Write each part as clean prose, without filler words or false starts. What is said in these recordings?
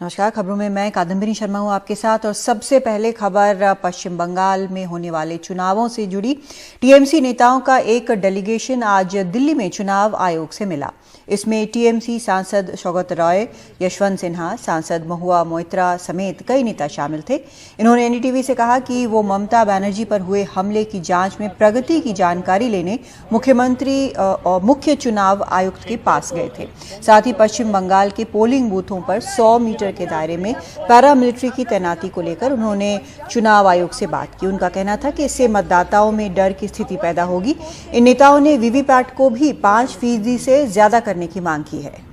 नमस्कार। खबरों में मैं कादम्बिनी शर्मा हूं आपके साथ और सबसे पहले खबर पश्चिम बंगाल में होने वाले चुनावों से जुड़ी। टीएमसी नेताओं का एक डेलीगेशन आज दिल्ली में चुनाव आयोग से मिला। इसमें टीएमसी सांसद सौगत रॉय, यशवंत सिन्हा, सांसद महुआ मोइत्रा समेत कई नेता शामिल थे। इन्होंने एनडीटीवी से कहा कि वो ममता बनर्जी पर हुए हमले की जांच में प्रगति की जानकारी लेने मुख्यमंत्री और मुख्य चुनाव आयुक्त के पास गए थे। साथ ही पश्चिम बंगाल के पोलिंग बूथों पर 100 मीटर के दायरे में पैरामिलिट्री की तैनाती को लेकर उन्होंने चुनाव आयोग से बात की। उनका कहना था कि इससे मतदाताओं में डर की स्थिति पैदा होगी। इन नेताओं ने वीवीपैट को भी 5% से ज्यादा करने की मांग की है।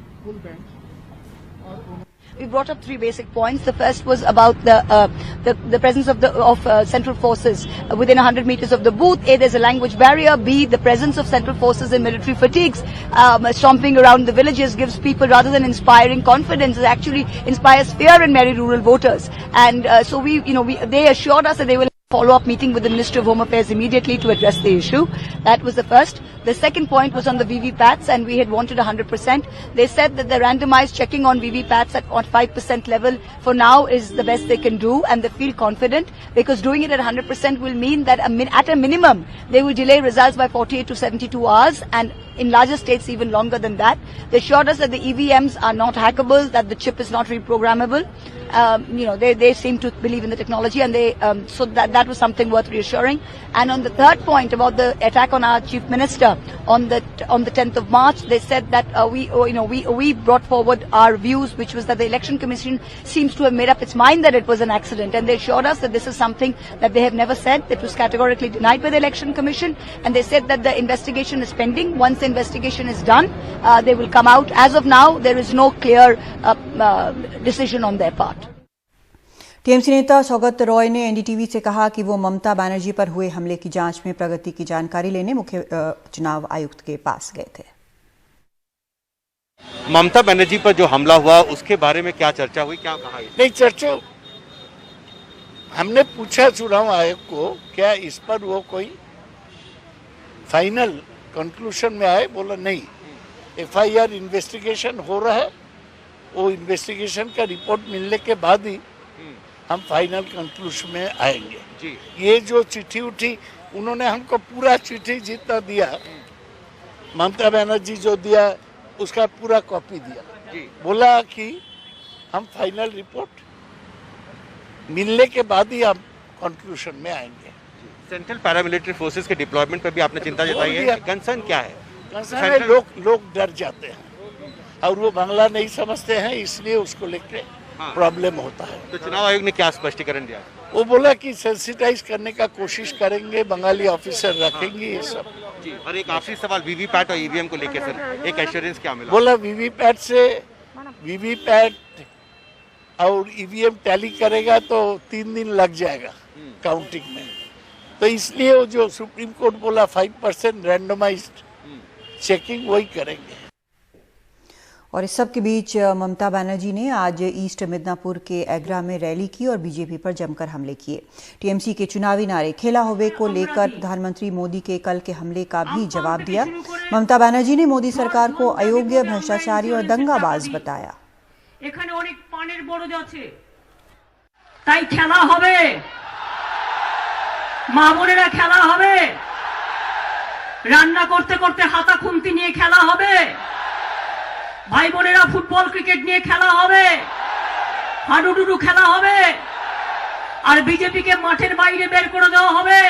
We brought up 3 basic points. The first was about the presence of central forces within 100 meters of the booth. A, there's a language barrier. B, the presence of central forces in military fatigues, stomping around the villages gives people, rather than inspiring confidence, it actually inspires fear in many rural voters. And so they assured us that they will follow-up meeting with the Ministry of Home Affairs immediately to address the issue. That was the first. The second point was on the VVPATs, and we had wanted 100%. They said that the randomized checking on VVPATs at 5% level for now is the best they can do, and they feel confident because doing it at 100% will mean that at a minimum they will delay results by 48 to 72 hours, and in larger states even longer than that. They assured us that the EVMs are not hackable, that the chip is not reprogrammable. They seem to believe in the technology, and so that was something worth reassuring. And on the third point about the attack on our chief minister on the 10th of March, they said that we brought forward our views, which was that the election commission seems to have made up its mind that it was an accident, and they assured us that this is something that they have never said. It was categorically denied by the election commission, and they said that the investigation is pending. Once the investigation is done, they will come out. As of now, there is no clear decision on their part. TMC नेता सौगत रॉय ने NDTV से कहा कि वो ममता बनर्जी पर हुए हमले की जांच में प्रगति की जानकारी लेने मुख्य चुनाव आयुक्त के पास गए थे। ममता बनर्जी पर जो हमला हुआ उसके बारे में क्या चर्चा हुई, क्या कहा? नहीं, चर्चा हमने पूछा चुनाव आयोग को, क्या इस पर वो कोई फाइनल कंक्लूजन में आए? बोला नहीं, एफआईआर इन्वेस्टिगेशन हो रहा है, वो इन्वेस्टिगेशन का रिपोर्ट मिलने के बाद ही हम फाइनल कंक्लूजन में आएंगे जी। ये जो चिट्ठी उठी, उन्होंने हमको पूरा चिट्ठी जितना दिया, ममता बनर्जी जो दिया उसका पूरा कॉपी दिया जी। बोला कि हम फाइनल रिपोर्ट मिलने के बाद ही हम कंक्लूजन में आएंगे। सेंट्रल पैरामिलिट्री फोर्सेस के डिप्लॉयमेंट पर भी आपने चिंता जताई है, कंसर्न क्या है? कंसर्न है लोग डर जाते हैं और वो बांग्ला नहीं समझते हैं, इसलिए उसको लेकर प्रॉब्लम होता है। तो चुनाव आयोग ने क्या स्पष्टीकरण दिया? वो बोला कि सेंसिटाइज करने का कोशिश करेंगे, बंगाली ऑफिसर रखेंगे ये सब जी। और एक आखिरी सवाल वीवीपैट और ईवीएम को लेकर सर, एक एश्योरेंस क्या मिला? बोला वीवीपैट और ईवीएम टैली करेगा तो 3 दिन लग जाएगा काउंटिंग में, तो इसलिए वो जो सुप्रीम कोर्ट बोला 5% रैंडमाइज्ड चेकिंग वही करेंगे। और इस सब के बीच ममता बनर्जी ने आज ईस्ट मिदनापुर के एग्रा में रैली की और बीजेपी पर जमकर हमले किए। टीएमसी के चुनावी नारे खेला होवे को लेकर प्रधानमंत्री मोदी के कल के हमले का भी जवाब दिया। ममता बनर्जी ने मोदी सरकार को अयोग्य, भ्रष्टाचारी और दंगाबाज बताया। এখানে অনেক পানের বরজ আছে, তাই খেলা হবে, মা বোনেরা খেলা হবে, রান্না করতে করতে হাতা খুন্তি নিয়ে খেলা হবে, ভাই বোনেরা ফুটবল ক্রিকেট নিয়ে খেলা হবে, হাডুডুডু খেলা হবে, আর বিজেপিকে মাঠের বাইরে বের করে দেওয়া হবে,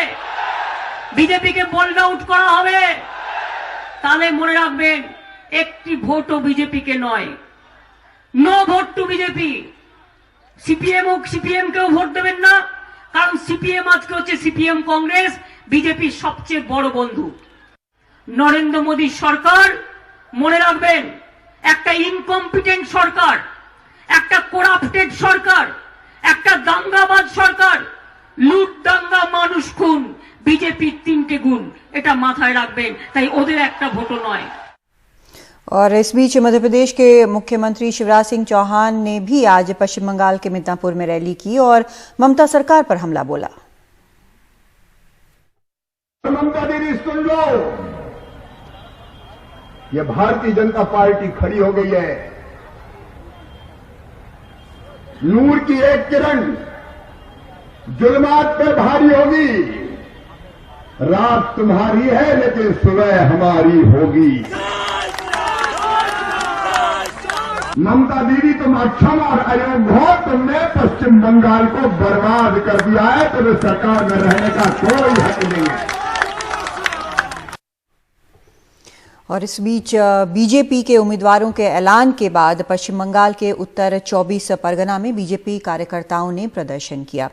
বিজেপিকে বোল্ড আউট করা হবে। তাহলে মনে রাখবেন, একটি ভোটও বিজেপিকে নয়, no vote to BJP. CPM কেও ভোট দেবেন না, কারণ সিপিএম আজকে হচ্ছে সিপিএম কংগ্রেস বিজেপির সবচেয়ে বড় বন্ধু। নরেন্দ্র মোদী সরকার মনে রাখবেন, একটা ইনকম্পিটেন্ট সরকার, একটা করাপ্টেড সরকার, একটা দাঙ্গাবাজ সরকার, লুট দাঙ্গা মানুষ খুন, বিজেপির 3টে গুণ, এটা মাথায় রাখবেন। তাই ওদের একটা ভোটও নয়। और इस बीच मध्य प्रदेश के मुख्यमंत्री शिवराज सिंह चौहान ने भी आज पश्चिम बंगाल के मिदनापुर में रैली की और ममता सरकार पर हमला बोला। ममता दीदी सुन लो, ये भारतीय जनता पार्टी खड़ी हो गई है नूर की एक किरण जुल्मात पे भारी होगी, रात तुम्हारी है लेकिन सुबह हमारी होगी। ममता दीदी तुम अक्षम और अयोग्य हो, तुमने पश्चिम बंगाल को बर्बाद कर दिया है, तुम्हें सरकार में रहने का कोई हक नहीं है। और इस बीच बीजेपी के उम्मीदवारों के ऐलान के बाद पश्चिम बंगाल के उत्तर 24 परगना में बीजेपी कार्यकर्ताओं ने प्रदर्शन किया।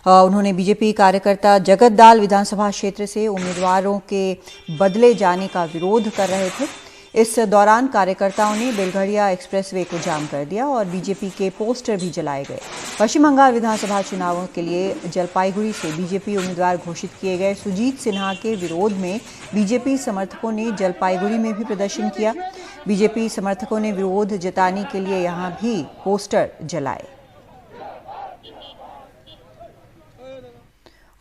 उन्होंने बीजेपी कार्यकर्ता जगतदाल विधानसभा क्षेत्र से उम्मीदवारों के बदले जाने का विरोध कर रहे थे। इस दौरान कार्यकर्ताओं ने बेलघड़िया एक्सप्रेसवे को जाम कर दिया और बीजेपी के पोस्टर भी जलाए गए। पश्चिम बंगाल विधानसभा चुनावों के लिए जलपाईगुड़ी से बीजेपी उम्मीदवार घोषित किए गए सुजीत सिन्हा के विरोध में बीजेपी समर्थकों ने जलपाईगुड़ी में भी प्रदर्शन किया। बीजेपी समर्थकों ने विरोध जताने के लिए यहां भी पोस्टर जलाए।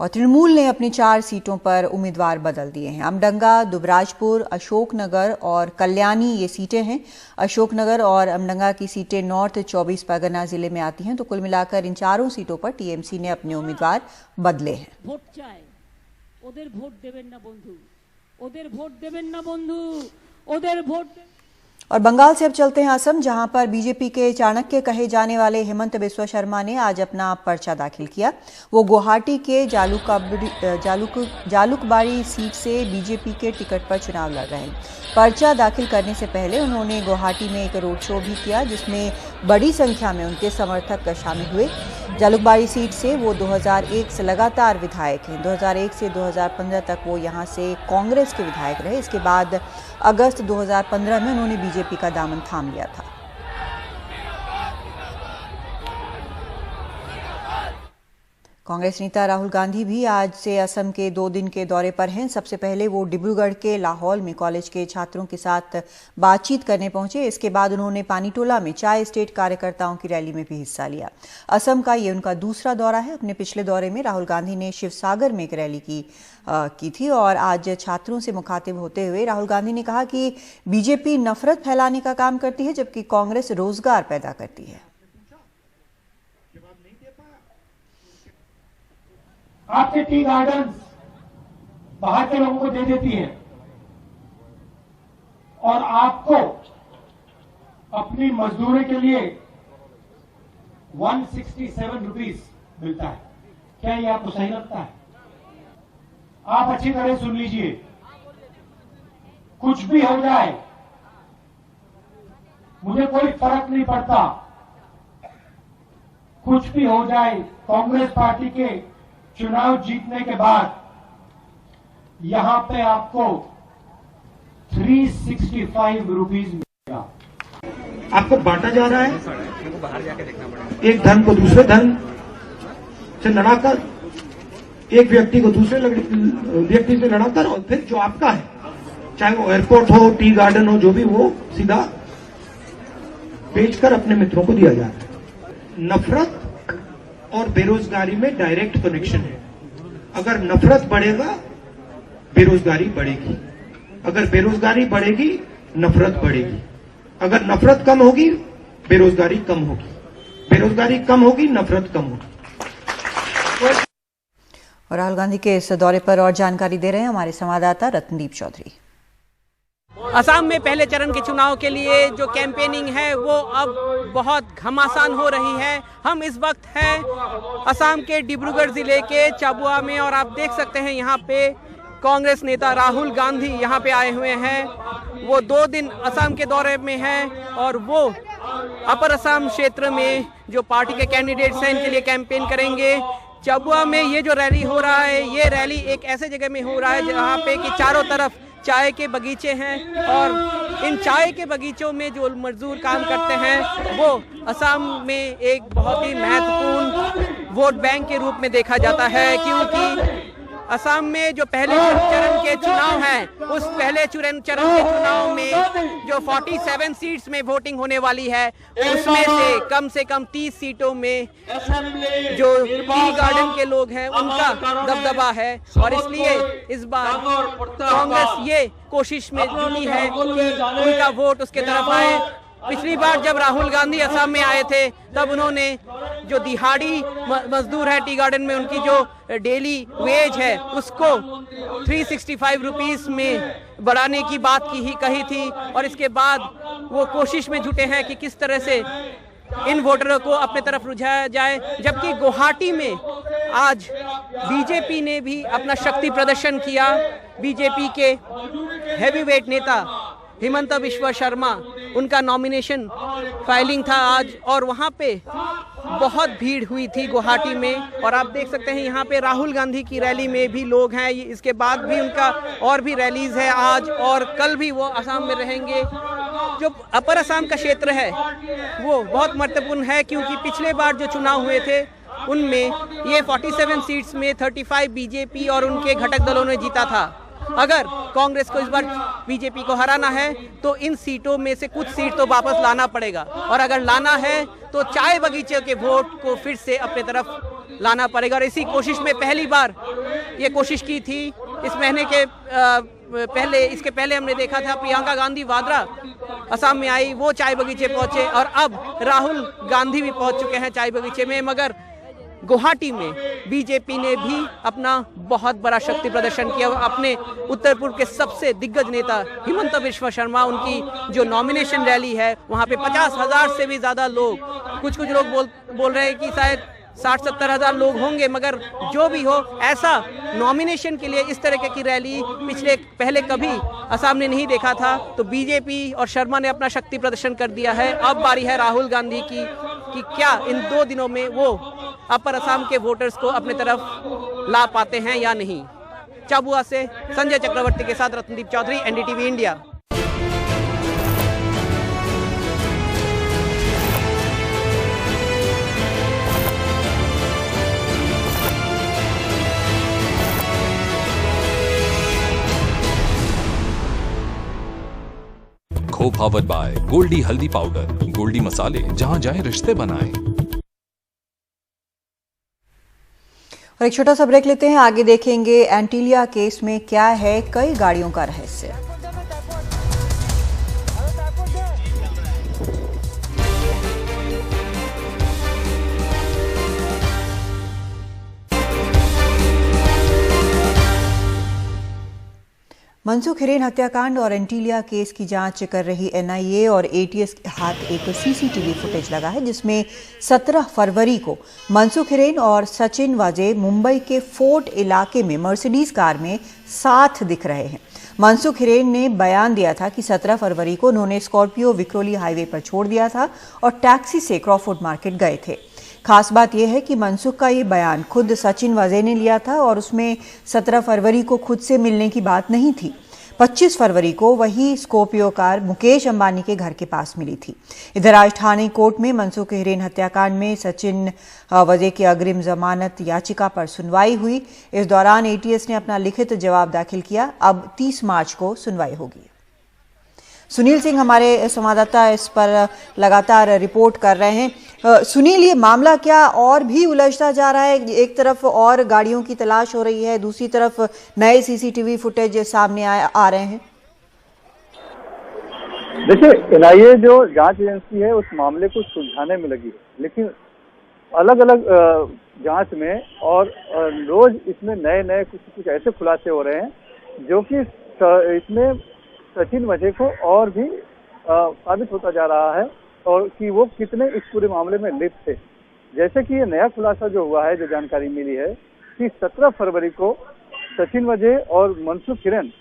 और तृणमूल ने अपनी 4 सीटों पर उम्मीदवार बदल दिए हैं। अमडंगा, दुबराजपुर, अशोकनगर और कल्याणी ये सीटें हैं। अशोकनगर और अमडंगा की सीटें नॉर्थ 24 परगना जिले में आती हैं। तो कुल मिलाकर इन 4 सीटों पर टीएमसी ने अपने उम्मीदवार बदले हैं। ভোট চায়, ওদের ভোট দেবেন না বন্ধু, ওদের ভোট দেবেন না বন্ধু, ওদের ভোট। और बंगाल से अब चलते हैं असम, जहां पर बीजेपी के चाणक्य कहे जाने वाले हेमंत बिस्वा शर्मा ने आज अपना पर्चा दाखिल किया। वो गुवाहाटी के जालुकबाड़ी सीट से बीजेपी के टिकट पर चुनाव लड़ रहे हैं। पर्चा दाखिल करने से पहले उन्होंने गुवाहाटी में एक रोड शो भी किया, जिसमें बड़ी संख्या में उनके समर्थक शामिल हुए। जालुकबाड़ी सीट से वो 2001 से लगातार विधायक हैं। 2001 से 2015 तक वो यहाँ से कांग्रेस के विधायक रहे। इसके बाद अगस्त 2015 में उन्होंने बीजेपी का दामन थाम लिया था। कांग्रेस नेता राहुल गांधी भी आज से असम के 2 दिन के दौरे पर हैं। सबसे पहले वो डिब्रूगढ़ के लाहौल में कॉलेज के छात्रों के साथ बातचीत करने पहुंचे। इसके बाद उन्होंने पानीटोला में चाय स्टेट कार्यकर्ताओं की रैली में भी हिस्सा लिया। असम का ये उनका दूसरा दौरा है। अपने पिछले दौरे में राहुल गांधी ने शिवसागर में एक रैली की थी और आज छात्रों से मुखातिब होते हुए राहुल गांधी ने कहा कि बीजेपी नफरत फैलाने का काम करती है, जबकि कांग्रेस रोजगार पैदा करती है। आपके टी गार्डन्स बाहर के लोगों को दे देती हैं और आपको अपनी मजदूरी के लिए 167 रुपीस मिलता है। क्या ये आपको सही लगता है? आप अच्छी तरह सुन लीजिए, कुछ भी हो जाए मुझे कोई फर्क नहीं पड़ता। कुछ भी हो जाए, कांग्रेस पार्टी के चुनाव जीतने के बाद यहां पे आपको 365 रुपीस मिलेगा। आपको बांटा जा रहा है, एक धन को दूसरे धन से लड़ाकर, एक व्यक्ति को दूसरे व्यक्ति से लड़ाकर, और फिर जो आपका है, चाहे वो एयरपोर्ट हो, टी गार्डन हो, जो भी वो सीधा बेचकर अपने मित्रों को दिया जा रहा है। नफरत और बेरोजगारी में डायरेक्ट कनेक्शन है। अगर नफरत बढ़ेगा, बेरोजगारी बढ़ेगी। अगर बेरोजगारी बढ़ेगी, नफरत बढ़ेगी। अगर नफरत कम होगी, बेरोजगारी कम होगी। बेरोजगारी कम होगी, नफरत कम होगी। और राहुल गांधी के इस दौरे पर और जानकारी दे रहे हैं हमारे संवाददाता रत्नदीप चौधरी। असम में पहले चरण के चुनाव के लिए जो कैंपेनिंग है वो अब बहुत घमासान हो रही है। हम इस वक्त हैं असम के डिब्रूगढ़ जिले के चाबुआ में और आप देख सकते हैं यहाँ पे कांग्रेस नेता राहुल गांधी यहाँ पे आए हुए हैं। वो 2 दिन असम के दौरे में हैं और वो अपर असम क्षेत्र में जो पार्टी के कैंडिडेट्स हैं इनके लिए कैंपेन करेंगे। चाबुआ में ये जो रैली हो रहा है, ये रैली एक ऐसे जगह में हो रहा है जहाँ पे कि चारों तरफ चाय के बगीचे हैं और इन चाय के बगीचों में जो मजदूर काम करते हैं वो असम में एक बहुत ही महत्वपूर्ण वोट बैंक के रूप में देखा जाता है, क्योंकि असम में जो पहले चरण के चुनाव हैं उस पहले चरण के चुनाव में जो 47 सीट्स में वोटिंग होने वाली है उसमें से कम 30 सीटों में जो टी गार्डन के लोग हैं उनका दबदबा है और इसलिए इस बार कांग्रेस ये कोशिश में जुटी है कि उनका वोट उसके तरफ आए। पिछली बार जब राहुल गांधी असम में आए थे तब उन्होंने जो दिहाड़ी मजदूर है टी गार्डन में, उनकी जो डेली वेज है उसको 365 रुपीस में बढ़ाने की बात कही थी। और इसके बाद वो कोशिश में जुटे हैं कि किस तरह से इन वोटरों को अपने तरफ रुझाया जाए। जबकि गुवाहाटी में आज बीजेपी ने भी अपना शक्ति प्रदर्शन किया। बीजेपी के हैवीवेट नेता हिमंता बिश्वा शर्मा, उनका नॉमिनेशन फाइलिंग था आज, और वहां पे बहुत भीड़ हुई थी गुवाहाटी में। और आप देख सकते हैं यहाँ पे राहुल गांधी की रैली में भी लोग हैं। इसके बाद भी उनका और भी रैलीज है आज और कल भी वो असम में रहेंगे। जो अपर असम का क्षेत्र है वो बहुत महत्वपूर्ण है, क्योंकि पिछले बार जो चुनाव हुए थे उनमें ये 47 सीट्स में 35 बीजेपी और उनके घटक दलों ने जीता था। अगर कांग्रेस को इस बार बीजेपी को हराना है तो इन सीटों में से कुछ सीट तो वापस लाना पड़ेगा, और अगर लाना है तो चाय बगीचे के वोट को फिर से अपने तरफ लाना पड़ेगा। और इसी कोशिश में पहली बार ये कोशिश की थी इस महीने के इसके पहले हमने देखा था प्रियंका गांधी वाड्रा असम में आई, वो चाय बगीचे पहुंचे, और अब राहुल गांधी भी पहुंच चुके हैं चाय बगीचे में। मगर गुवाहाटी में बीजेपी ने भी अपना बहुत बड़ा शक्ति प्रदर्शन किया। अपने उत्तर पूर्व के सबसे दिग्गज नेता हिमंता बिश्वा शर्मा, उनकी जो नॉमिनेशन रैली है वहां पे 50,000 से भी ज्यादा लोग, कुछ लोग बोल रहे हैं कि शायद 60-70 हजार लोग होंगे, मगर जो भी हो, ऐसा नॉमिनेशन के लिए इस तरह की रैली पहले कभी असम ने नहीं देखा था। तो बीजेपी और शर्मा ने अपना शक्ति प्रदर्शन कर दिया है। अब बारी है राहुल गांधी की कि क्या इन 2 दिनों में वो अपर असम के वोटर्स को अपने तरफ ला पाते हैं या नहीं। चाबुआ से संजय चक्रवर्ती के साथ Ratnadeep Chaudhary, NDTV India. Co-powered by Goldiee haldi powder, Goldy मसाले, जहां जाएं रिश्ते बनाएं। और एक छोटा सा ब्रेक लेते हैं, आगे देखेंगे एंटीलिया केस में क्या है कई गाड़ियों का रहस्य। मनसुख हिरेन हत्याकांड और एंटीलिया केस की जांच कर रही एनआईए और एटीएस के हाथ एक सीसीटीवी फुटेज लगा है, जिसमें 17 फरवरी को मनसुख हिरेन और सचिन वाजे मुंबई के फोर्ट इलाके में मर्सिडीज कार में साथ दिख रहे हैं। मनसुख हिरेन ने बयान दिया था कि 17 फरवरी को उन्होंने स्कॉर्पियो विक्रोली हाईवे पर छोड़ दिया था और टैक्सी से क्रॉफोर्ड मार्केट गए थे। खास बात यह है कि मनसुख का ये बयान खुद सचिन वाजे ने लिया था और उसमें 17 फरवरी को खुद से मिलने की बात नहीं थी। 25 फरवरी को वही स्कॉर्पियो कार मुकेश अंबानी के घर के पास मिली थी। इधर आज ठाणे कोर्ट में मनसुख हिरेन हत्याकांड में सचिन वाजे की अग्रिम जमानत याचिका पर सुनवाई हुई। इस दौरान एटीएस ने अपना लिखित जवाब दाखिल किया। अब 30 मार्च को सुनवाई होगी। सुनील सिंह हमारे संवाददाता इस पर लगातार रिपोर्ट कर रहे हैं। सुनील, ये मामला क्या और भी उलझता जा रहा है? एक तरफ और गाड़ियों की तलाश हो रही है, दूसरी तरफ नए सीसीटीवी फुटेज सामने आ रहे हैं। देखिए, एनआईए जो जांच एजेंसी है उस मामले को सुलझाने में लगी है, लेकिन अलग अलग जांच में और रोज इसमें नए नए कुछ ऐसे खुलासे हो रहे हैं जो कि इसमें सचिन वाजे को और भी साबित होता जा रहा है और कि वो कितने इस पूरे मामले में लिप्त थे। जैसे कि ये नया खुलासा जो हुआ है, जो जानकारी मिली है कि 17 फरवरी को सचिन वाजे और मनसुख हिरेन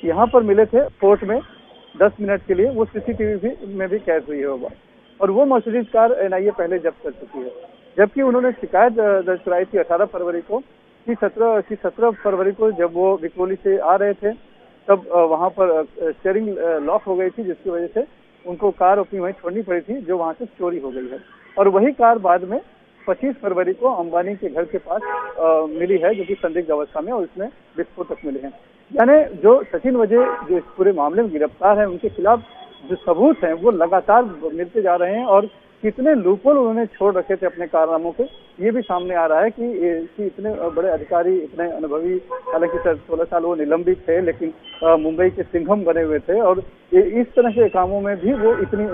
यहाँ पर मिले थे कोर्ट में 10 मिनट के लिए। वो सीसीटीवी में भी कैद हुई है वो बात, और वो मर्सिडीज कार एनआईए पहले जब्त कर चुकी है। जबकि उन्होंने शिकायत दर्ज कराई थी 18 फरवरी को कि 17 फरवरी को जब वो विक्रोली से आ रहे थे तब वहां पर स्टीयरिंग लॉक हो गई थी, जिसकी वजह से उनको कार अपनी वहीं छोड़नी पड़ी थी, जो वहां से चोरी हो गई है। और वही कार बाद में 25 फरवरी को अंबानी के घर के पास मिली है, जो कि संदिग्ध अवस्था में, और इसमें विस्फोटक मिले हैं। यानी जो सचिन वाजे जो इस पूरे मामले में गिरफ्तार है, उनके खिलाफ जो सबूत हैं वो लगातार मिलते जा रहे हैं और कितने लूपहोल उन्होंने छोड़ रखे थे अपने कारनामों के, ये भी सामने आ रहा है कि इतने बड़े अधिकारी, इतने अनुभवी, हालांकि 16 साल वो निलंबित थे लेकिन मुंबई के सिंघम बने हुए थे, और इस तरह के कामों में भी वो इतनी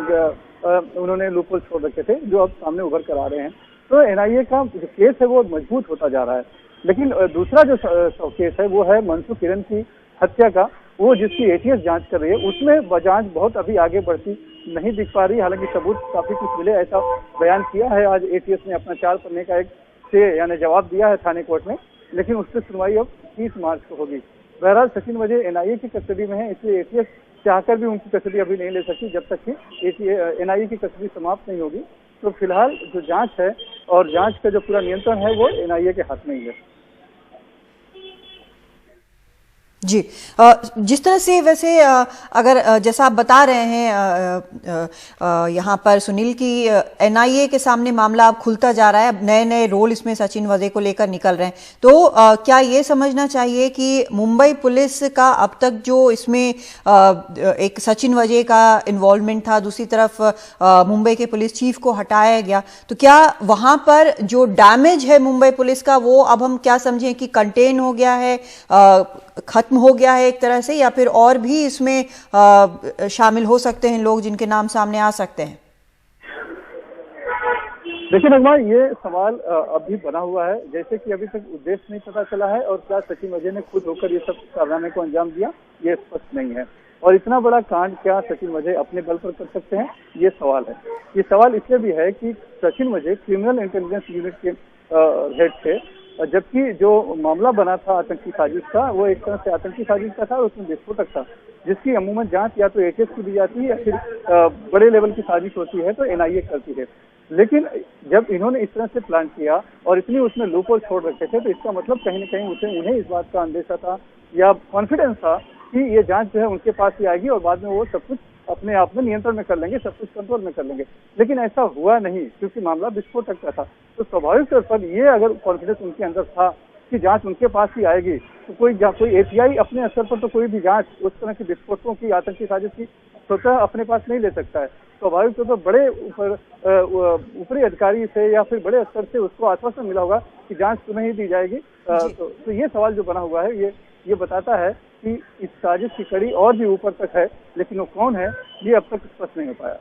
उन्होंने लूपहोल छोड़ रखे थे जो अब सामने उभर कर आ रहे हैं। तो एनआईए का जो केस है वो मजबूत होता जा रहा है। लेकिन दूसरा जो केस है वो है मनसुख हिरेन की हत्या का, वो जिसकी एटीएस जांच कर रही है, उसमें जांच बहुत अभी आगे बढ़ती नहीं दिख पा रही। हालांकि सबूत काफी कुछ मिले ऐसा बयान किया है आज एटीएस ने, अपना 4 पन्ने का एक यानी जवाब दिया है थाने कोर्ट में, लेकिन उस पर सुनवाई अब 30 मार्च को होगी। बहरहाल सचिन वाजे एनआईए की कस्टडी में है, इसलिए एटीएस चाहकर भी उनकी कस्टडी अभी नहीं ले सकती जब तक कि एनआईए की कस्टडी समाप्त नहीं होगी। तो फिलहाल जो जांच है और जांच का जो पूरा नियंत्रण है वो एनआईए के हाथ में ही है। जी, जिस तरह से वैसे अगर जैसा आप बता रहे हैं यहाँ पर सुनील की एनआईए के सामने मामला अब खुलता जा रहा है, अब नए नए रोल इसमें सचिन वाजे को लेकर निकल रहे हैं, तो क्या ये समझना चाहिए कि मुंबई पुलिस का अब तक जो इसमें एक सचिन वाजे का इन्वॉल्वमेंट था, दूसरी तरफ मुंबई के पुलिस चीफ को हटाया गया, तो क्या वहां पर जो डैमेज है मुंबई पुलिस का वो अब हम क्या समझें कि कंटेन हो गया है, खत्म हो गया है एक तरह से, या फिर और भी इसमें शामिल हो सकते हैं लोग जिनके नाम सामने आ सकते हैं? देखिए नगमा, ये सवाल अभी बना हुआ है, जैसे कि अभी तक उद्देश्य नहीं पता चला है और क्या सचिन वाजे ने खुद होकर ये सब कारनामे को अंजाम दिया, ये स्पष्ट नहीं है। और इतना बड़ा कांड क्या सचिन वाजे अपने बल पर कर सकते हैं, ये सवाल है। ये सवाल इसलिए भी है कि सचिन वाजे क्रिमिनल इंटेलिजेंस यूनिट के हेड थे, जबकि जो मामला बना था आतंकी साजिश का, वो एक तरह से आतंकी साजिश का था और उसमें विस्फोटक था, जिसकी अमूमन जांच या तो एटीएस की दी जाती है या फिर बड़े लेवल की साजिश होती है तो एनआईए करती है। लेकिन जब इन्होंने इस तरह से प्लान किया और इतनी उसमें लूपहोल छोड़ रखे थे, तो इसका मतलब कहीं न कहीं उन्हें इस बात का अंदेशा था या कॉन्फिडेंस था कि ये जांच जो है उनके पास ही आएगी और बाद में वो सब कुछ अपने आप में नियंत्रण में कर लेंगे, सब कुछ कंट्रोल में कर लेंगे। लेकिन ऐसा हुआ नहीं, क्योंकि मामला विस्फोटक का था। तो स्वाभाविक तौर पर ये अगर कॉन्फिडेंस उनके अंदर था कि जांच उनके पास ही आएगी, तो कोई एपीआई अपने स्तर पर तो कोई भी जांच उस तरह की विस्फोटकों की, आतंकी साजिश की स्वतः अपने पास नहीं ले सकता है। स्वाभाविक तौर पर बड़े ऊपरी अधिकारी से या फिर बड़े स्तर से उसको आश्वासन मिला होगा कि जांच तुम्हें ही दी जाएगी। तो ये सवाल जो बना हुआ है ये बताता है कि इस साजिश की कड़ी और भी ऊपर तक है, लेकिन वो कौन है ये अब तक स्पष्ट नहीं हो पाया।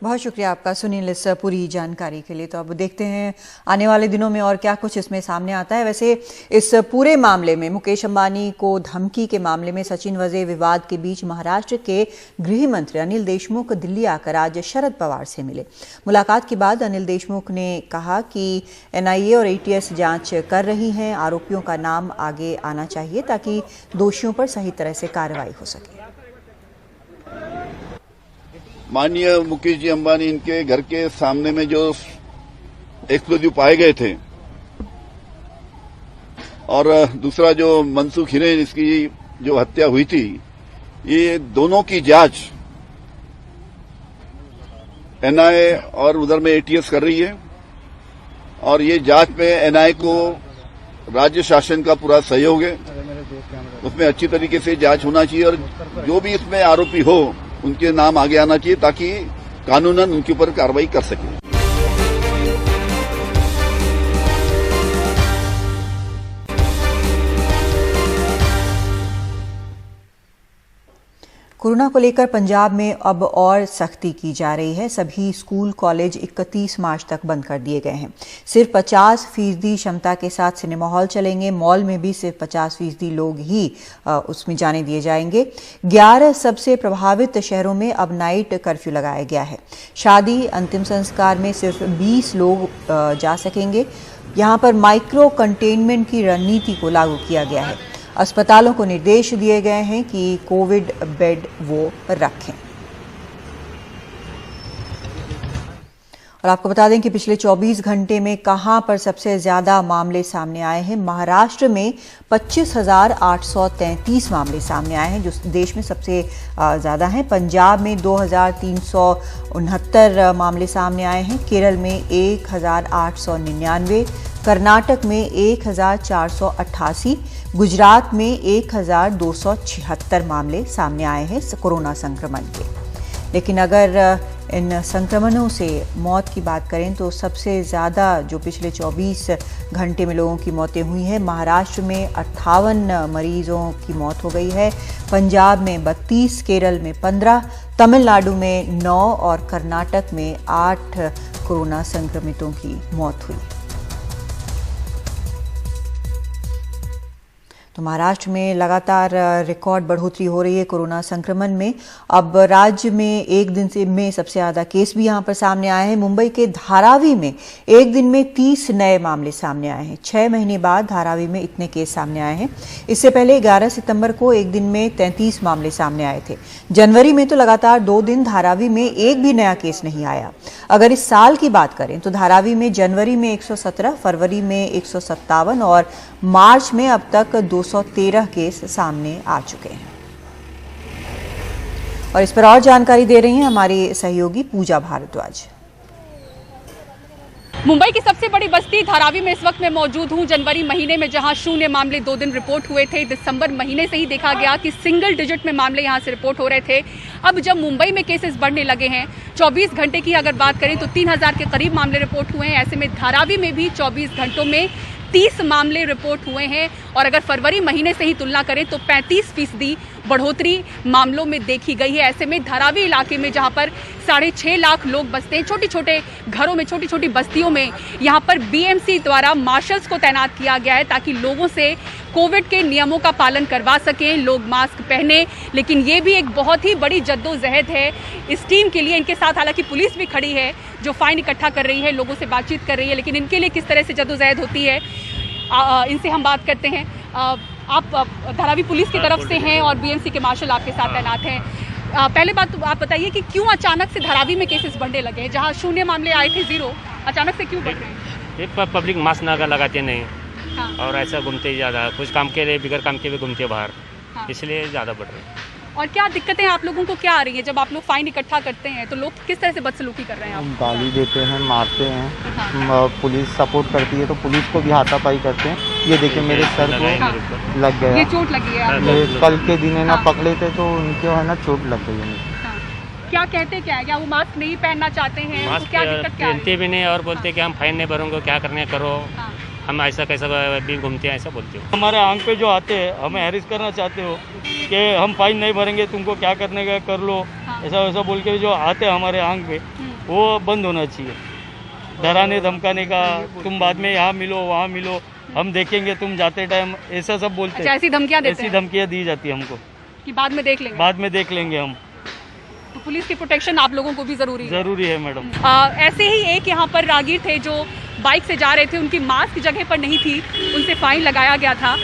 बहुत शुक्रिया आपका सुनील इस पूरी जानकारी के लिए। तो अब देखते हैं आने वाले दिनों में और क्या कुछ इसमें सामने आता है। वैसे इस पूरे मामले में, मुकेश अंबानी को धमकी के मामले में सचिन वाजे विवाद के बीच महाराष्ट्र के गृह मंत्री अनिल देशमुख दिल्ली आकर आज शरद पवार से मिले। मुलाकात के बाद अनिल देशमुख ने कहा कि एनआईए और एटीएस जांच कर रही हैं, आरोपियों का नाम आगे आना चाहिए ताकि दोषियों पर सही तरह से कार्रवाई हो सके। माननीय मुकेश जी अंबानी, इनके घर के सामने में जो एक्सप्लोजिव पाए गए थे और दूसरा जो मनसुख हिरेन, इसकी जो हत्या हुई थी, ये दोनों की जांच एनआईए और उधर में एटीएस कर रही है और ये जांच में एनआईए को राज्य शासन का पूरा सहयोग है, उसमें अच्छी तरीके से जांच होना चाहिए और जो भी इसमें आरोपी हो उनके नाम आगे आना चाहिए ताकि कानूनन उनके ऊपर कार्रवाई कर सके। कोरोना को लेकर पंजाब में अब और सख्ती की जा रही है। सभी स्कूल कॉलेज 31 मार्च तक बंद कर दिए गए हैं। सिर्फ 50% क्षमता के साथ सिनेमा हॉल चलेंगे। मॉल में भी सिर्फ 50% लोग ही उसमें जाने दिए जाएंगे। 11 सबसे प्रभावित शहरों में अब नाइट कर्फ्यू लगाया गया है। शादी, अंतिम संस्कार में सिर्फ 20 लोग जा सकेंगे। यहाँ पर माइक्रो कंटेनमेंट की रणनीति को लागू किया गया है। अस्पतालों को निर्देश दिए गए हैं कि कोविड बेड वो रखें। और आपको बता दें कि पिछले 24 घंटे में कहां पर सबसे ज्यादा मामले सामने आए हैं। महाराष्ट्र में 25,833 मामले सामने आए हैं, जो देश में सबसे ज्यादा हैं। पंजाब में 2,369 मामले सामने आए हैं। केरल में 1,899, कर्नाटक में 1,488, गुजरात में 1,276 मामले सामने आए हैं कोरोना संक्रमण के। लेकिन अगर इन संक्रमणों से मौत की बात करें तो सबसे ज़्यादा जो पिछले 24 घंटे में लोगों की मौतें हुई हैं, महाराष्ट्र में 58 मरीजों की मौत हो गई है, पंजाब में 32, केरल में 15, तमिलनाडु में 9 और कर्नाटक में 8 कोरोना संक्रमितों की मौत हुई। तो महाराष्ट्र में लगातार रिकॉर्ड बढ़ोतरी हो रही है कोरोना संक्रमण में। अब राज्य में एक दिन से में सबसे ज़्यादा केस भी यहां पर सामने आए हैं। मुंबई के धारावी में एक दिन में 30 नए मामले सामने आए हैं। 6 महीने बाद धारावी में इतने केस सामने आए हैं। इससे पहले 11 सितंबर को एक दिन में 33 मामले सामने आए थे। जनवरी में तो लगातार 2 दिन धारावी में एक भी नया केस नहीं आया। अगर इस साल की बात करें तो धारावी में जनवरी में 117, फरवरी में 157 और मार्च में अब तक 213 केस सामने आ चुके हैं। और इस पर और जानकारी दे रही हैं हमारी सहयोगी पूजा भारद्वाज। मुंबई की सबसे बड़ी बस्ती धारावी में इस वक्त मैं मौजूद हूं। जनवरी महीने में जहां 0 मामले 2 दिन रिपोर्ट हुए थे, दिसंबर महीने से ही देखा गया कि सिंगल डिजिट में मामले यहां से रिपोर्ट हो रहे थे। अब जब मुंबई में केसेस बढ़ने लगे हैं, 24 घंटे की अगर बात करें तो 3000 के करीब मामले रिपोर्ट हुए हैं। ऐसे में धारावी में भी 24 घंटों में 30 मामले रिपोर्ट हुए हैं और अगर फरवरी महीने से ही तुलना करें तो 35% बढ़ोतरी मामलों में देखी गई है। ऐसे में धारावी इलाके में जहां पर 6.5 लाख लोग बसते हैं, छोटे छोटे घरों में, छोटी छोटी बस्तियों में, यहां पर बीएमसी द्वारा मार्शल्स को तैनात किया गया है ताकि लोगों से कोविड के नियमों का पालन करवा सकें, लोग मास्क पहने। लेकिन ये भी एक बहुत ही बड़ी जद्दोजहद है इस टीम के लिए। इनके साथ हालांकि पुलिस भी खड़ी है जो फाइन इकट्ठा कर रही है, लोगों से बातचीत कर रही है, लेकिन इनके लिए किस तरह से जद्दोजहद होती है इनसे हम बात करते हैं। आप धारावी पुलिस की तरफ से हैं और बीएमसी के मार्शल आपके साथ तैनात हैं। पहले बात तो आप बताइए कि क्यों अचानक से धारावी में केसेस बढ़ने लगे हैं, जहां 0 मामले आए थे 0, अचानक से क्यों बढ़ रहे हैं? पब्लिक मास्क लगाते नहीं। हाँ। और ऐसा घूमते ज़्यादा, कुछ काम के लिए बिगड़ काम के भी घूमते बाहर। हाँ। इसलिए ज़्यादा बढ़ रहे हैं। और क्या दिक्कतें आप लोगों को क्या आ रही है जब आप लोग फाइन इकट्ठा करते हैं तो लोग किस तरह से बदसलूकी कर रहे हैं? हम गाली देते हैं, मारते हैं। हाँ। पुलिस सपोर्ट करती है तो पुलिस को भी हाथापाई करते हैं। ये देखिए मेरे सर को लग गया, ये चोट लगी है। कल के दिन है ना पकड़े थे तो उनके है ना चोट लग गई है। क्या कहते क्या है, क्या वो मास्क नहीं पहनना चाहते हैं? मास्क क्या दिक्कत क्या पहनते भी नहीं और बोलते कि हम फाइन नहीं भरूंगे, क्या करने करो, हम ऐसा कैसा भी घूमते हैं, ऐसा बोलते हो। हमारे आंख पे जो आते हैं हमें हैरिस करना चाहते हो कि हम फाइन नहीं भरेंगे, तुमको क्या करने का कर लो, ऐसा वैसा बोल के जो आते हैं हमारे आंख पे, वो बंद होना चाहिए। डराने धमकाने का, तुम बाद में यहाँ मिलो वहाँ मिलो, हम देखेंगे तुम जाते टाइम, ऐसा सब बोलते हैं। ऐसी धमकियाँ देते हैं? ऐसी धमकियाँ दी जाती है हमको कि बाद में देख लेंगे। बाद में देख लेंगे हम। तो पुलिस की प्रोटेक्शन आप लोगों को भी जरूरी है मैडम। ऐसे ही एक यहाँ पर राहगीर थे जो बाइक से जा रहे थे, उनकी मास्क जगह पर नहीं थी, उनसे फाइन लगाया गया था।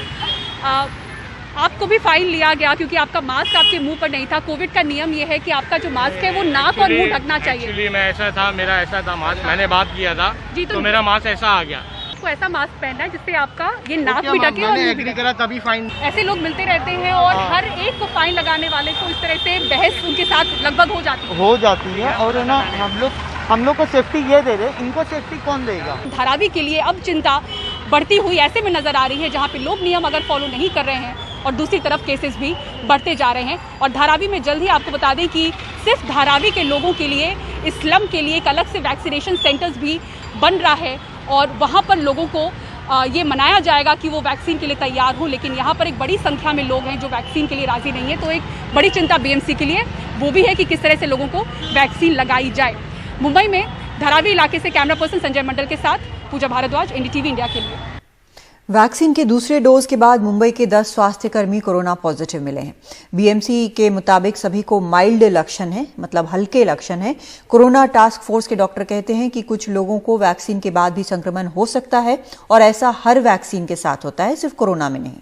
आपको भी फाइन लिया गया क्योंकि आपका मास्क आपके मुंह पर नहीं था। कोविड का नियम ये है कि आपका जो मास्क है वो नाक और मुंह ढकना चाहिए। एक्चुअली मैं ऐसा था, मेरा ऐसा था मास्क, मैंने बात किया था तो मेरा मास्क ऐसा आ गया। आपको ऐसा मास्क पहनना है जिससे आपका ये नाक भी ढके और मुंह भी ढके। तभी फाइन। ऐसे लोग मिलते रहते हैं और हर एक को फाइन लगाने वाले को इस तरह से बहस उनके साथ लगभग हो जाती है। और ना हम लोग को सेफ्टी ये दे रहे, इनको सेफ्टी कौन देगा? धारावी के लिए अब चिंता बढ़ती हुई ऐसे में नजर आ रही है जहां पे लोग नियम अगर फॉलो नहीं कर रहे हैं और दूसरी तरफ केसेस भी बढ़ते जा रहे हैं। और धारावी में जल्द ही आपको बता दें कि सिर्फ धारावी के लोगों के लिए, इस स्लम के लिए एक अलग से वैक्सीनेशन सेंटर्स भी बन रहा है और वहाँ पर लोगों को ये मनाया जाएगा कि वो वैक्सीन के लिए तैयार हो। लेकिन यहाँ पर एक बड़ी संख्या में लोग हैं जो वैक्सीन के लिए राजी नहीं है। तो एक बड़ी चिंता बीएमसी के लिए वो भी है कि किस तरह से लोगों को वैक्सीन लगाई जाए। मुंबई में धारावी इलाके से कैमरा पर्सन संजय मंडल के साथ पूजा भारद्वाज, एनडीटीवी इंडिया के लिए। वैक्सीन के दूसरे डोज के बाद मुंबई के 10 स्वास्थ्यकर्मी कोरोना पॉजिटिव मिले हैं। बीएमसी के मुताबिक सभी को माइल्ड लक्षण है, मतलब हल्के लक्षण है। कोरोना टास्क फोर्स के डॉक्टर कहते हैं कि कुछ लोगों को वैक्सीन के बाद भी संक्रमण हो सकता है और ऐसा हर वैक्सीन के साथ होता है, सिर्फ कोरोना में नहीं।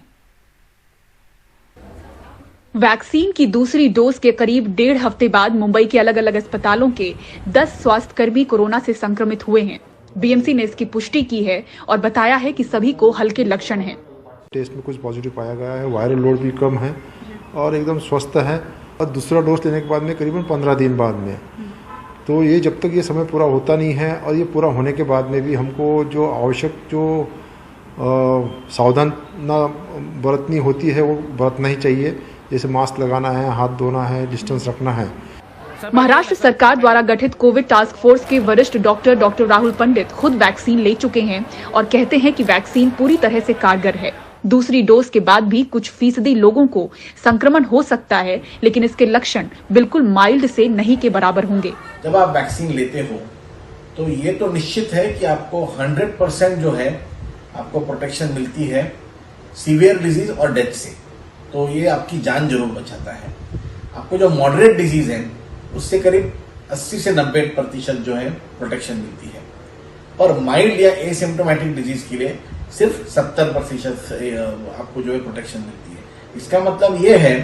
वैक्सीन की दूसरी डोज के करीब 1.5 हफ्ते बाद मुंबई के अलग अलग अस्पतालों के 10 स्वास्थ्यकर्मी कोरोना से संक्रमित हुए हैं। बीएमसी ने इसकी पुष्टि की है और बताया है कि सभी को हल्के लक्षण हैं। टेस्ट में कुछ पॉजिटिव पाया गया है, वायरल लोड भी कम है और एकदम स्वस्थ है। और दूसरा डोज लेने के बाद में करीबन 15 दिन बाद में, तो ये जब तक ये समय पूरा होता नहीं है और ये पूरा होने के बाद में भी हमको जो आवश्यक जो सावधानी बरतनी होती है वो बरतना ही चाहिए। जैसे मास्क लगाना है, हाथ धोना है, डिस्टेंस रखना है। महाराष्ट्र सरकार द्वारा गठित कोविड टास्क फोर्स के वरिष्ठ डॉक्टर राहुल पंडित खुद वैक्सीन ले चुके हैं और कहते हैं कि वैक्सीन पूरी तरह से कारगर है। दूसरी डोज के बाद भी कुछ फीसदी लोगों को संक्रमण हो सकता है, लेकिन इसके लक्षण बिल्कुल माइल्ड से नहीं के बराबर होंगे। जब आप वैक्सीन लेते हो तो ये तो निश्चित है कि आपको 100% जो है आपको प्रोटेक्शन मिलती है सीवियर डिजीज और डेथ से, तो ये आपकी जान जरूर बचाता है। आपको जो मॉडरेट डिजीज है उससे करीब 80 से 90% जो है प्रोटेक्शन मिलती है, और माइल्ड या एसिम्प्टोमेटिक डिजीज के लिए सिर्फ 70% आपको जो है प्रोटेक्शन मिलती है। इसका मतलब ये है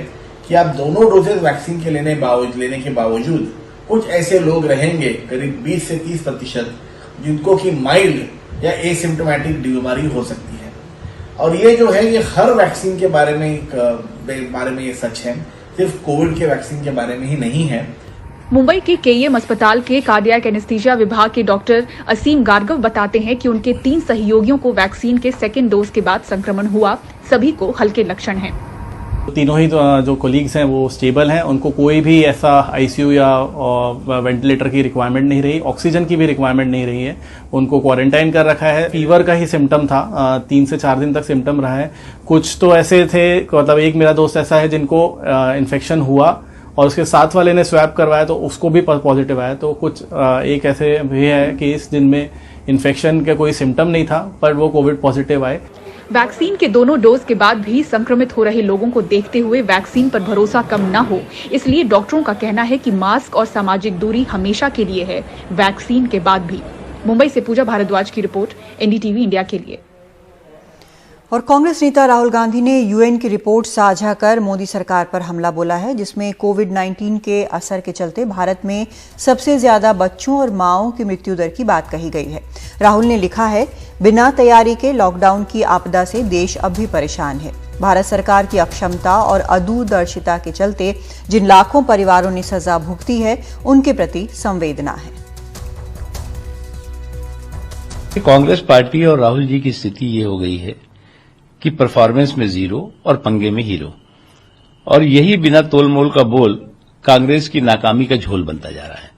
कि आप दोनों डोजेज वैक्सीन के लेने के बावजूद कुछ ऐसे लोग रहेंगे करीब 20 से 30% जिनको कि माइल्ड या एसिम्प्टोमेटिक बीमारी हो सकती है। और ये जो है ये हर वैक्सीन के बारे में ये सच है, सिर्फ कोविड के वैक्सीन के बारे में ही नहीं है। मुंबई के केईएम अस्पताल के कार्डियक एनेस्थीसिया विभाग के डॉक्टर असीम गार्गव बताते हैं कि उनके 3 सहयोगियों को वैक्सीन के सेकेंड डोज के बाद संक्रमण हुआ। सभी को हल्के लक्षण हैं। तीनों ही जो कोलीग्स हैं वो स्टेबल हैं, उनको कोई भी ऐसा आईसीयू या वेंटिलेटर की रिक्वायरमेंट नहीं रही, ऑक्सीजन की भी रिक्वायरमेंट नहीं रही है। उनको क्वारंटाइन कर रखा है। फीवर का ही सिम्टम था, 3 से 4 दिन तक सिम्टम रहा है। कुछ तो ऐसे थे, मतलब एक मेरा दोस्त ऐसा है जिनको इन्फेक्शन हुआ और उसके साथ वाले ने स्वैब करवाया तो उसको भी पॉजिटिव आया। तो कुछ एक ऐसे भी है केस जिनमें इन्फेक्शन का कोई सिम्टम नहीं था पर वो कोविड पॉजिटिव आए। वैक्सीन के दोनों डोज के बाद भी संक्रमित हो रहे लोगों को देखते हुए वैक्सीन पर भरोसा कम न हो, इसलिए डॉक्टरों का कहना है कि मास्क और सामाजिक दूरी हमेशा के लिए है, वैक्सीन के बाद भी। मुंबई से पूजा भारद्वाज की रिपोर्ट, एनडीटीवी इंडिया के लिए। और कांग्रेस नेता राहुल गांधी ने यूएन की रिपोर्ट साझा कर मोदी सरकार पर हमला बोला है, जिसमें कोविड-19 के असर के चलते भारत में सबसे ज्यादा बच्चों और माओं की मृत्यु दर की बात कही गई है। राहुल ने लिखा है, बिना तैयारी के लॉकडाउन की आपदा से देश अब भी परेशान है। भारत सरकार की अक्षमता और अदूरदर्शिता के चलते जिन लाखों परिवारों ने सजा भुगती है, उनके प्रति संवेदना है। कांग्रेस पार्टी और राहुल जी की स्थिति ये हो गई है कि परफॉर्मेंस में 0 और पंगे में हीरो, और यही बिना तोलमोल का बोल कांग्रेस की नाकामी का झोल बनता जा रहा है।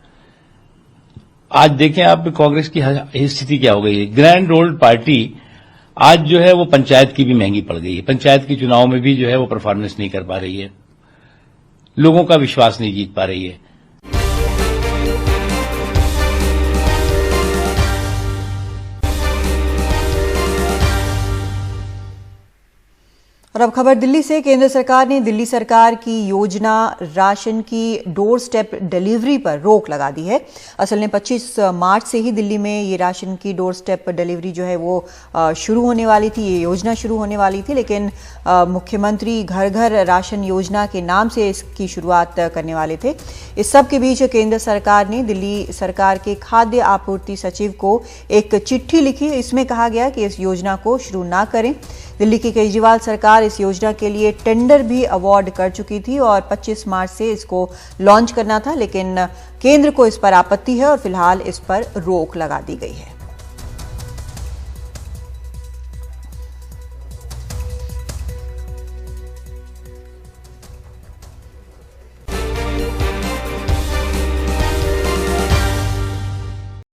आज देखें आप कांग्रेस की स्थिति क्या हो गई है। ग्रैंड ओल्ड पार्टी आज जो है वो पंचायत की भी महंगी पड़ गई है। पंचायत के चुनाव में भी जो है वो परफॉर्मेंस नहीं कर पा रही है, लोगों का विश्वास नहीं जीत पा रही है। और अब खबर दिल्ली से। केंद्र सरकार ने दिल्ली सरकार की योजना राशन की डोर स्टेप डिलीवरी पर रोक लगा दी है। असल में 25 मार्च से ही दिल्ली में ये राशन की डोर स्टेप डिलीवरी जो है वो शुरू होने वाली थी, ये योजना शुरू होने वाली थी, लेकिन मुख्यमंत्री घर घर राशन योजना के नाम से इसकी शुरुआत करने वाले थे। इस सब के बीच केंद्र सरकार ने दिल्ली सरकार के खाद्य आपूर्ति सचिव को एक चिट्ठी लिखी। इसमें कहा गया कि इस योजना को शुरू ना करें। दिल्ली की केजरीवाल सरकार इस योजना के लिए टेंडर भी अवार्ड कर चुकी थी और 25 मार्च से इसको लॉन्च करना था, लेकिन केंद्र को इस पर आपत्ति है और फिलहाल इस पर रोक लगा दी गई है।